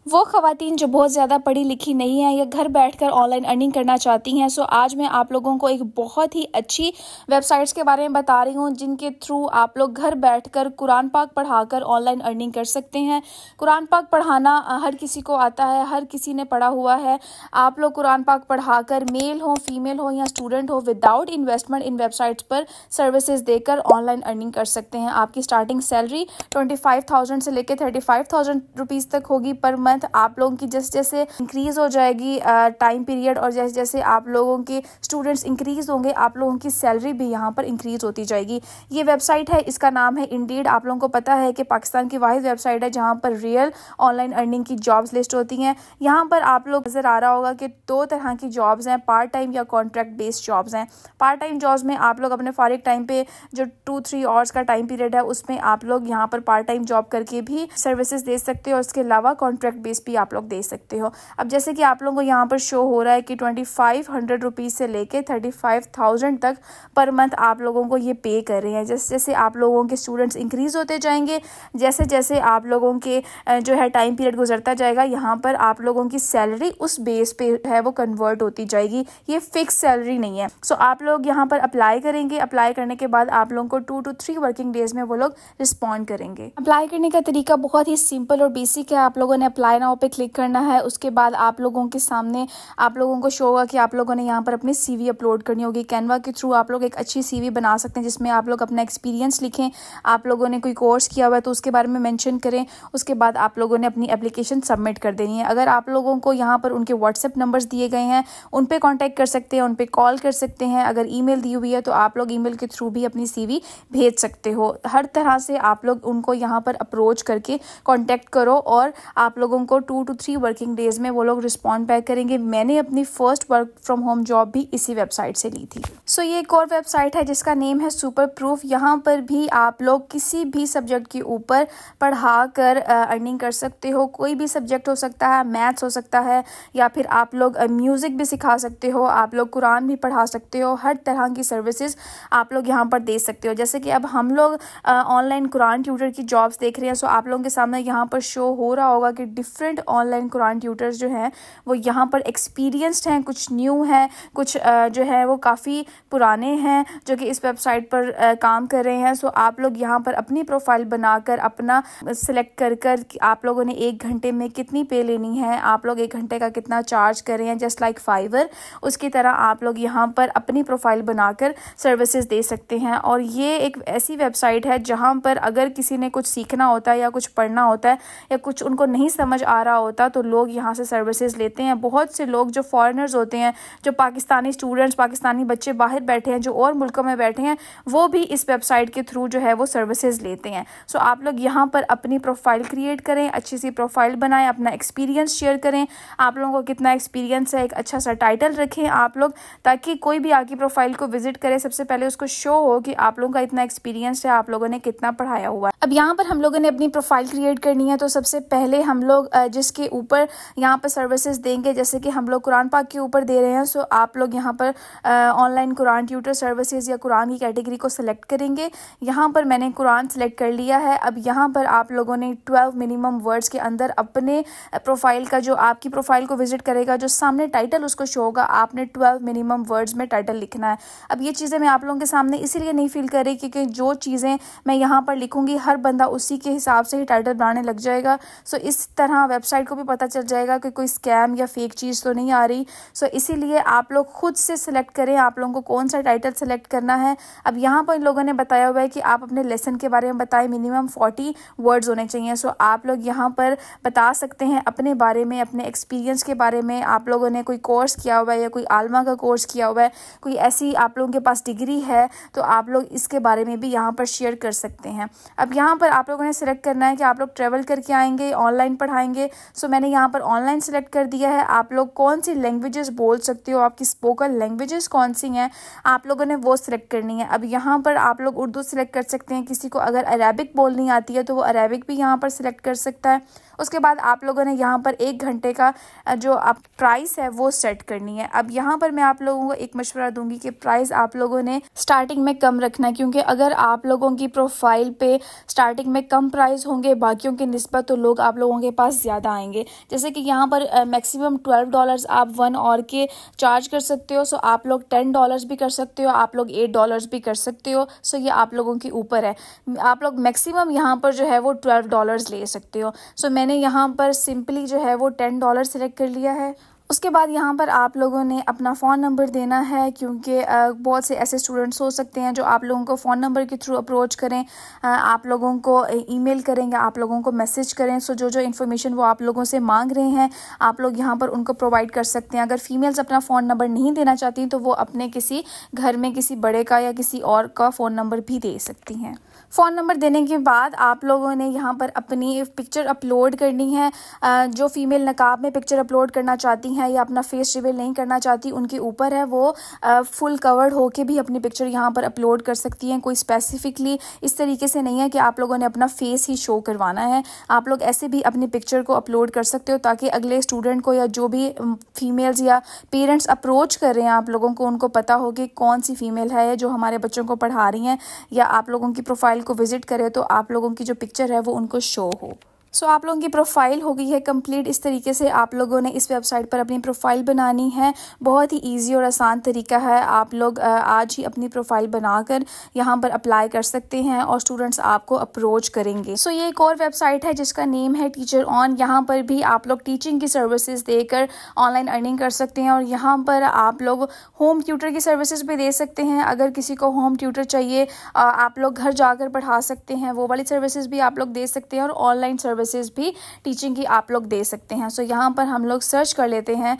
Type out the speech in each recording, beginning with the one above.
वो ख़वातीन जो बहुत ज़्यादा पढ़ी लिखी नहीं हैं या घर बैठकर ऑनलाइन अर्निंग करना चाहती हैं। सो आज मैं आप लोगों को एक बहुत ही अच्छी वेबसाइट्स के बारे में बता रही हूँ जिनके थ्रू आप लोग घर बैठकर कुरान पाक पढ़ाकर ऑनलाइन अर्निंग कर सकते हैं। कुरान पाक पढ़ाना हर किसी को आता है, हर किसी ने पढ़ा हुआ है। आप लोग कुरान पाक पढ़ाकर मेल हो, फीमेल हो या स्टूडेंट हो, विदाउट इन्वेस्टमेंट इन वेबसाइट्स पर सर्विसेज देकर ऑनलाइन अर्निंग कर सकते हैं। आपकी स्टार्टिंग सैलरी 25,000 से लेकर 35,000 रुपीज़ तक होगी पर मंथ। आप लोगों की जैसे जैसे इंक्रीज हो जाएगी टाइम पीरियड और जैसे जैसे आप लोगों के स्टूडेंट्स इंक्रीज होंगे आप लोगों की सैलरी भी यहाँ पर इंक्रीज होती जाएगी। ये वेबसाइट है, इसका नाम है इंडीड। आप लोगों को पता है कि पाकिस्तान की वाहिद वेबसाइट है जहाँ पर रियल ऑनलाइन अर्निंग की जॉब्स लिस्ट होती हैं। यहाँ पर आप लोग नजर आ रहा होगा कि दो तरह की जॉब्स हैं, पार्ट टाइम या कॉन्ट्रैक्ट बेस्ड जॉब्स हैं। पार्ट टाइम जॉब्स में आप लोग अपने फारिग टाइम पे जो 2-3 आवर्स का टाइम पीरियड है उसमें आप लोग यहाँ पर पार्ट टाइम जॉब करके भी सर्विसेज दे सकते हो और उसके अलावा कॉन्ट्रैक्ट बेस भी आप लोग दे सकते हो। अब जैसे कि आप लोगों को यहाँ पर शो हो रहा है कि 2500 रुपीज़ से लेके 35,000 तक पर मंथ आप लोगों को ये पे कर रहे हैं। जैसे जैसे आप लोगों के स्टूडेंट्स इंक्रीज होते जाएंगे, जैसे जैसे आप लोगों के जो है टाइम पीरियड गुजरता जाएगा, यहाँ पर आप लोगों की सैलरी उस बेस पे है वो कन्वर्ट होती जाएगी। ये फिक्स सैलरी नहीं है। सो आप लोग यहाँ पर अप्लाई करेंगे। अप्लाई करने के बाद आप लोगों को 2 to 3 वर्किंग डेज में वो लोग रिस्पॉन्ड करेंगे। अप्लाई करने का तरीका बहुत ही सिंपल और बेसिक है। आप लोगों ने अप्लाई नाउ पे क्लिक करना है। उसके बाद आप लोगों के सामने आप लोगों को शो होगा कि आप लोगों ने यहाँ पर अपनी सीवी अपलोड करनी होगी। कैनवा के थ्रू आप लोग एक अच्छी सीवी बना सकते हैं जिसमें आप लोग अपना एक्सपीरियंस लिखें। आप लोगों ने कोई कोर्स किया हुआ है तो उसके बारे में मेंशन करें। उसके बाद आप लोगों ने अपनी एप्लीकेशन सबमिट कर देनी है। अगर आप लोगों को यहाँ पर उनके व्हाट्सएप नंबर्स दिए गए हैं उन पे कांटेक्ट कर सकते हैं, उन पे कॉल कर सकते हैं। अगर ईमेल दी हुई है तो आप लोग ईमेल के थ्रू भी अपनी सीवी भेज सकते हो। हर तरह से आप लोग उनको यहाँ पर अप्रोच करके कांटेक्ट करो और आप लोगों को 2 to 3 वर्किंग डेज में वो लोग रिस्पॉन्ड बैक करेंगे। मैंने अपनी first work from home job भी इसी वेबसाइट से ली थी। सो ये एक और वेबसाइट है जिसका नेम है सुपर प्रूफ। यहाँ पर भी आप लोग किसी भी सब्जेक्ट के ऊपर पढ़ा कर अर्निंग कर सकते हो। कोई भी सब्जेक्ट हो सकता है, मैथ्स हो सकता है या फिर आप लोग म्यूज़िक भी सिखा सकते हो, आप लोग कुरान भी पढ़ा सकते हो। हर तरह की सर्विसेज आप लोग यहाँ पर दे सकते हो। जैसे कि अब हम लोग ऑनलाइन कुरान ट्यूटर की जॉब्स देख रहे हैं। सो आप लोगों के सामने यहाँ पर शो हो रहा होगा कि डिफरेंट ऑनलाइन कुरान ट्यूटर्स जो हैं वो यहाँ पर एक्सपीरियंस्ड हैं, कुछ न्यू हैं, कुछ जो है वो काफ़ी पुराने हैं जो कि इस वेबसाइट पर काम कर रहे हैं। सो आप लोग यहाँ पर अपनी प्रोफाइल बनाकर अपना सेलेक्ट कर कर आप लोगों ने 1 घंटे में कितनी पे लेनी है, आप लोग 1 घंटे का कितना चार्ज कर रहे हैं, जस्ट लाइक फाइवर उसकी तरह आप लोग यहाँ पर अपनी प्रोफाइल बनाकर सर्विसेज दे सकते हैं। और ये एक ऐसी वेबसाइट है जहाँ पर अगर किसी ने कुछ सीखना होता है या कुछ पढ़ना होता है या कुछ उनको नहीं समझ आ रहा होता तो लोग यहाँ से सर्विसेज लेते हैं। बहुत से लोग जो फॉरेनर्स होते हैं, जो पाकिस्तानी स्टूडेंट्स, पाकिस्तानी बच्चे बाहर बैठे हैं, जो और मुल्कों में बैठे हैं, वो भी इस वेबसाइट के थ्रू जो है वो सर्विसेज लेते हैं। सो आप लोग यहाँ पर अपनी प्रोफाइल क्रिएट करें, अच्छी सी प्रोफाइल बनाएं, अपना एक्सपीरियंस शेयर करें। आप लोगों को कितना एक्सपीरियंस है, एक अच्छा सा टाइटल रखें आप लोग, ताकि कोई भी आपकी प्रोफाइल को विजिट करे सबसे पहले उसको शो हो कि आप लोगों का इतना एक्सपीरियंस है, आप लोगों ने कितना पढ़ाया हुआ है। अब यहाँ पर हम लोगों ने अपनी प्रोफाइल क्रिएट करनी है तो सबसे पहले हम लोग जिसके ऊपर यहाँ पर सर्विसेज देंगे, जैसे कि हम लोग कुरान पाक के ऊपर दे रहे हैं, सो आप लोग यहाँ पर ऑनलाइन कुरान ट्यूटर सर्विसेज या कुरान की कैटेगरी को सिलेक्ट करेंगे। यहाँ पर मैंने कुरान सिलेक्ट कर लिया है। अब यहाँ पर आप लोगों ने 12 मिनिमम वर्ड्स के अंदर अपने प्रोफाइल का, जो आपकी प्रोफाइल को विजिट करेगा, जो सामने टाइटल उसको शो होगा, आपने 12 मिनिमम वर्ड्स में टाइटल लिखना है। अब ये चीज़ें मैं आप लोगों के सामने इसीलिए नहीं फील कर रही क्योंकि जो चीज़ें मैं यहाँ पर लिखूंगी हर बंदा उसी के हिसाब से ही टाइटल बनाने लग जाएगा। सो इस तरह वेबसाइट को भी पता चल जाएगा कि कोई स्कैम या फेक चीज़ तो नहीं आ रही। सो इसीलिए आप लोग खुद से सिलेक्ट करें आप लोगों को कौन सा टाइटल सेलेक्ट करना है। अब यहाँ पर इन लोगों ने बताया हुआ है कि आप अपने लेसन के बारे में बताएं, मिनिमम 40 वर्ड्स होने चाहिए। सो आप लोग यहाँ पर बता सकते हैं अपने बारे में, अपने एक्सपीरियंस के बारे में। आप लोगों ने कोई कोर्स किया हुआ है या कोई आलमा का कोर्स किया हुआ है, कोई ऐसी आप लोगों के पास डिग्री है तो आप लोग इसके बारे में भी यहाँ पर शेयर कर सकते हैं। अब यहाँ पर आप लोगों ने सिलेक्ट करना है कि आप लोग ट्रैवल करके आएंगे, ऑनलाइन पढ़ाएंगे। सो मैंने यहाँ पर ऑनलाइन सेलेक्ट कर दिया है। आप लोग कौन सी लैंग्वेजेस बोल सकते हो, आपकी स्पोकन लैंग्वेजेस कौन सी हैं, आप लोगों ने वो सिलेक्ट करनी है। अब यहाँ पर आप लोग उर्दू सिलेक्ट कर सकते हैं। किसी को अगर अरेबिक बोलनी आती है तो वो अरेबिक भी यहाँ पर सिलेक्ट कर सकता है। उसके बाद आप लोगों ने यहाँ पर 1 घंटे का जो आप प्राइस है वो सेट करनी है। अब यहाँ पर मैं आप लोगों को एक मशवरा दूंगी कि प्राइस आप लोगों ने स्टार्टिंग में कम रखना है, क्योंकि अगर आप लोगों की प्रोफाइल पे स्टार्टिंग में कम प्राइस होंगे बाकियों की निस्बत तो लोग आप लोगों के पास ज़्यादा आएंगे। जैसे कि यहाँ पर मैक्सिमम $12 आप 1 आवर के चार्ज कर सकते हो। सो आप लोग $10 भी कर सकते हो, आप लोग $8 भी कर सकते हो। सो ये आप लोगों के ऊपर है। आप लोग मैक्सिमम यहाँ पर जो है वो $12 ले सकते हो। सो मैंने यहाँ पर सिंपली जो है वो $10 सेलेक्ट कर लिया है। उसके बाद यहाँ पर आप लोगों ने अपना फ़ोन नंबर देना है, क्योंकि बहुत से ऐसे स्टूडेंट्स हो सकते हैं जो आप लोगों को फ़ोन नंबर के थ्रू अप्रोच करें, आप लोगों को ईमेल करेंगे, आप लोगों को मैसेज करें। सो जो इन्फॉर्मेशन वो आप लोगों से मांग रहे हैं आप लोग यहाँ पर उनको प्रोवाइड कर सकते हैं। अगर फीमेल्स अपना फ़ोन नंबर नहीं देना चाहती तो वो अपने किसी घर में किसी बड़े का या किसी और का फ़ोन नंबर भी दे सकती हैं। फ़ोन नंबर देने के बाद आप लोगों ने यहाँ पर अपनी पिक्चर अपलोड करनी है। जो फीमेल नकाब में पिक्चर अपलोड करना चाहती हैं या अपना फेस रिवील नहीं करना चाहती उनके ऊपर है, वो फुल कवर्ड होके भी अपनी पिक्चर यहाँ पर अपलोड कर सकती हैं। कोई स्पेसिफिकली इस तरीके से नहीं है कि आप लोगों ने अपना फेस ही शो करवाना है। आप लोग ऐसे भी अपनी पिक्चर को अपलोड कर सकते हो ताकि अगले स्टूडेंट को या जो भी फीमेल्स या पेरेंट्स अप्रोच कर रहे हैं आप लोगों को, उनको पता हो कि कौन सी फीमेल है जो हमारे बच्चों को पढ़ा रही हैं, या आप लोगों की प्रोफाइल को विजिट करे तो आप लोगों की जो पिक्चर है वो उनको शो हो। सो आप लोगों की प्रोफाइल हो गई है कंप्लीट। इस तरीके से आप लोगों ने इस वेबसाइट पर अपनी प्रोफाइल बनानी है। बहुत ही इजी और आसान तरीका है। आप लोग आज ही अपनी प्रोफाइल बनाकर यहाँ पर अप्लाई कर सकते हैं और स्टूडेंट्स आपको अप्रोच करेंगे। सो ये एक और वेबसाइट है जिसका नेम है टीचर ऑन। यहाँ पर भी आप लोग टीचिंग की सर्विसेज देकर ऑनलाइन अर्निंग कर सकते हैं और यहाँ पर आप लोग होम ट्यूटर की सर्विसेज भी दे सकते हैं। अगर किसी को होम ट्यूटर चाहिए आप लोग घर जाकर पढ़ा सकते हैं, वो वाली सर्विसेज भी आप लोग दे सकते हैं और ऑनलाइन सर्विसेज भी टीचिंग की आप लोग दे सकते हैं। सो यहाँ पर हम लोग सर्च कर लेते हैं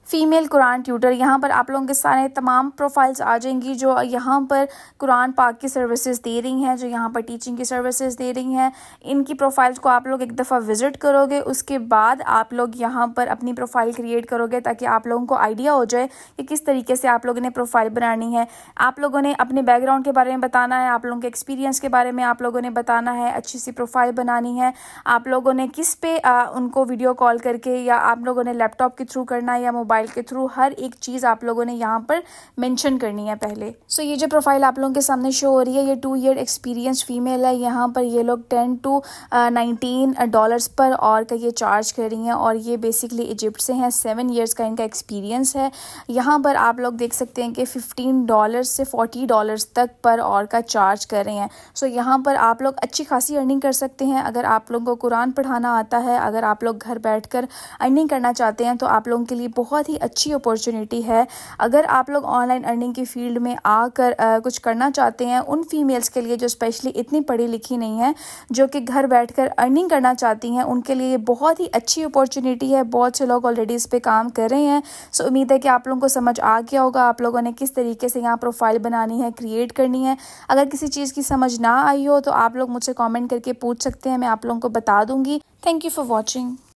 फ़ीमेल कुरान ट्यूटर। यहाँ पर आप लोगों के सारे तमाम प्रोफाइल्स आ जाएंगी जो यहाँ पर कुरान पाक की सर्विसेज दे रही हैं, जो यहाँ पर टीचिंग की सर्विसेज दे रही हैं। इनकी प्रोफाइल्स को आप लोग एक दफ़ा विज़िट करोगे, उसके बाद आप लोग यहाँ पर अपनी प्रोफाइल क्रिएट करोगे ताकि आप लोगों को आइडिया हो जाए कि किस तरीके से आप लोगों ने प्रोफाइल बनानी है। आप लोगों ने अपने बैकग्राउंड के बारे में बताना है, आप लोगों के एक्सपीरियंस के बारे में आप लोगों ने बताना है, अच्छी सी प्रोफाइल बनानी है। आप लोगों ने किस पे उनको वीडियो कॉल करके या आप लोगों ने लैपटॉप के थ्रू करना है या मोबाइल के थ्रू, हर एक चीज़ आप लोगों ने यहाँ पर मेंशन करनी है पहले। सो ये जो प्रोफाइल आप लोगों के सामने शो हो रही है ये 2 ईयर एक्सपीरियंस फीमेल है। यहाँ पर ये लोग $10 to $19 पर और का ये चार्ज कर रही हैं और ये बेसिकली इजिप्ट से हैं। 7 ईयर्स का इनका एक्सपीरियंस है। यहाँ पर आप लोग देख सकते हैं कि $15 से $40 तक पर और का चार्ज कर रहे हैं। सो यहाँ पर आप लोग अच्छी खासी अर्निंग कर सकते हैं। अगर आप लोगों को कुरान पढ़ाना आता है, अगर आप लोग घर बैठकर अर्निंग करना चाहते हैं तो आप लोगों के लिए बहुत ही अच्छी अपॉर्चुनिटी है। अगर आप लोग ऑनलाइन अर्निंग की फील्ड में आकर कुछ करना चाहते हैं, उन फीमेल्स के लिए जो स्पेशली इतनी पढ़ी लिखी नहीं है, जो कि घर बैठकर अर्निंग करना चाहती हैं, उनके लिए बहुत ही अच्छी अपॉर्चुनिटी है। बहुत से लोग ऑलरेडी इस पे काम कर रहे हैं। सो उम्मीद है कि आप लोगों को समझ आ गया होगा आप लोगों ने किस तरीके से यहाँ प्रोफाइल बनानी है, क्रिएट करनी है। अगर किसी चीज़ की समझ ना आई हो तो आप लोग मुझसे कॉमेंट करके पूछ सकते हैं, मैं आप लोगों को बता दूंगी। Thank you for watching.